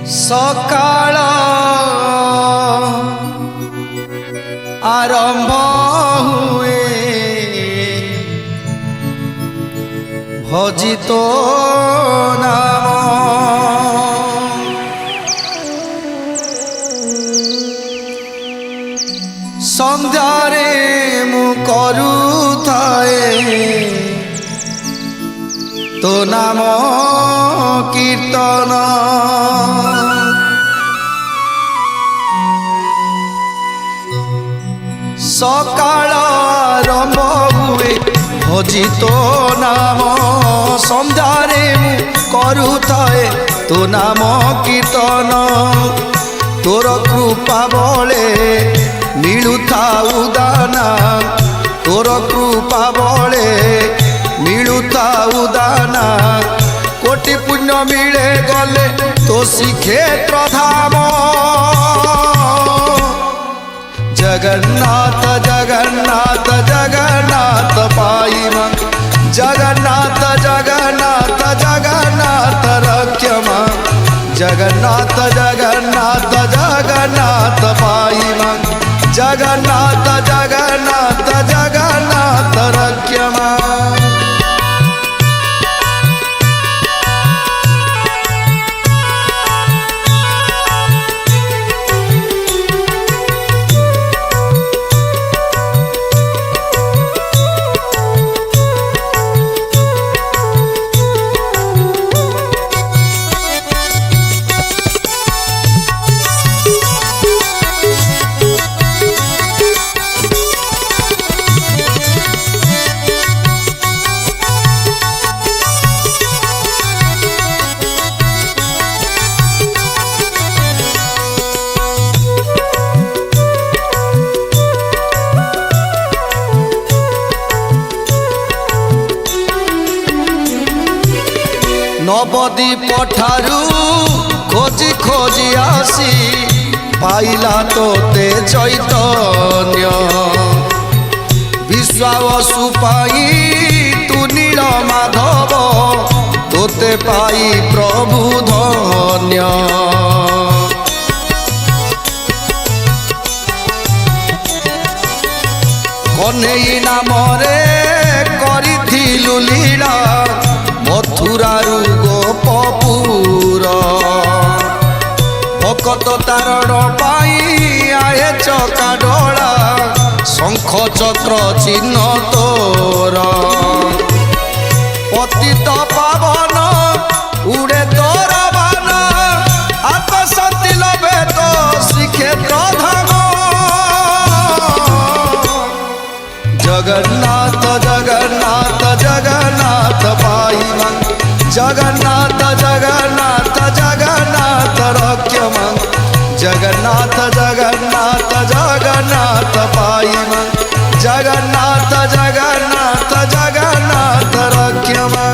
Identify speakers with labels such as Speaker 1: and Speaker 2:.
Speaker 1: सकाळ आरंभ हुए भजित नाम संध्यारे मु करुथाए तो नाम कीर्तन सकाळ आरंभ हुए भजित नाम संध्यारे मु करुथाए तो नाम कीर्तन तोर कृपा बले मिलुथाउ दाना तोर कृपा बले मिलुथाउ दाना कोटि पुण्य मिले गले तो श्रीक्षेत्र धाम जगन्नाथ जगन्नाथ जगन्नाथ पाइमा जगन्नाथ जगन्नाथ जगन्नाथ रक्षमा जगन्नाथ जगन्नाथ जगन्नाथ पाइमा जगन्नाथ जगन्नाथ जगन्नाथ रक्षमा नवदीप ठारू खोजी खोजी आसी पाइला तोते चैतन्य विश्वावसु पाई तू नील माधव तोते पाई प्रभु धन्य कन्हई नामरे करिथिलु लीला मथुरारु गोपपुर भकत तारण पाई आए चका डोला शंख चक्र चिन्ह तोर पतित पावन उड़े तोर बान आत्मशांति लभे तो श्रीक्षेत्र धाम जगन्नाथ जगन्नाथ जगन्नाथ पाइमा जगन्नाथ जगन्नाथ जगन्नाथ रक्षमा जगन्नाथ जगन्नाथ जगन्नाथ पाइमा जगन्नाथ जगन्नाथ जगन्नाथ रक्षमा